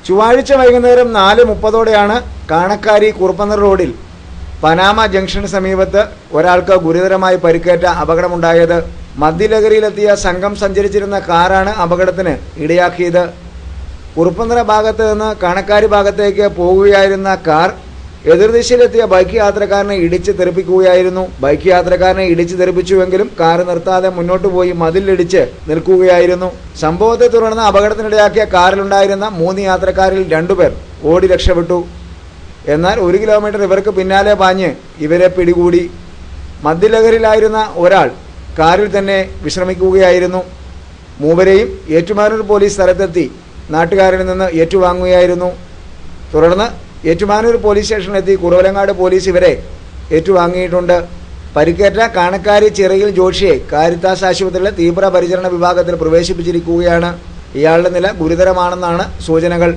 ചൊവ്വാഴ്ച വൈകുന്നേരം 4:30ഓടെയാണ് കാണക്കാരി കുറുപ്പന്തറ റോഡിൽ പനാമ ജംഗ്ഷന് സമീപത്ത് ഒരാൾക്ക് ഗുരുതരമായി പരിക്കേറ്റ അപകടമുണ്ടായത്. മദ്യലഹരിയിലെത്തിയ സംഘം സഞ്ചരിച്ചിരുന്ന കാറാണ് അപകടത്തിന് ഇടയാക്കിയത്. കുറുപ്പന്തറ ഭാഗത്ത് നിന്ന് കാണക്കാരി ഭാഗത്തേക്ക് പോകുകയായിരുന്ന കാർ എതിർദിശയിലെത്തിയ ബൈക്ക് യാത്രക്കാരനെ ഇടിച്ച് തെറിപ്പിക്കുകയായിരുന്നു. ബൈക്ക് യാത്രക്കാരനെ ഇടിച്ച് തെറിപ്പിച്ചുവെങ്കിലും കാർ നിർത്താതെ മുന്നോട്ട് പോയി മതിലിടിച്ച് നിൽക്കുകയായിരുന്നു. സംഭവത്തെ തുടർന്ന് അപകടത്തിനിടയാക്കിയ കാറിലുണ്ടായിരുന്ന 3 യാത്രക്കാരിൽ 2 പേർ ഓടി രക്ഷപ്പെട്ടു. എന്നാൽ 1 കിലോമീറ്റർ ഇവർക്ക് പിന്നാലെ പാഞ്ഞ് ഇവരെ പിടികൂടി. മദ്യലഹരിയിലായിരുന്ന ഒരാൾ കാറിൽ തന്നെ വിശ്രമിക്കുകയായിരുന്നു. മൂവരെയും ഏറ്റുമാനൂർ പോലീസ് സ്ഥലത്തെത്തി നാട്ടുകാരിൽ നിന്ന് ഏറ്റുവാങ്ങുകയായിരുന്നു. തുടർന്ന് ഏറ്റുമാനൂർ പോലീസ് സ്റ്റേഷനിലെത്തി കുറവലങ്ങാട് പോലീസ് ഇവരെ ഏറ്റുവാങ്ങിയിട്ടുണ്ട്. പരിക്കേറ്റ കാണക്കാരി ചിറയിൽ ജോഷിയെ കാരിത്താസ് ആശുപത്രിയിലെ തീവ്രപരിചരണ വിഭാഗത്തിൽ പ്രവേശിപ്പിച്ചിരിക്കുകയാണ്. ഇയാളുടെ നില ഗുരുതരമാണെന്നാണ് സൂചനകൾ.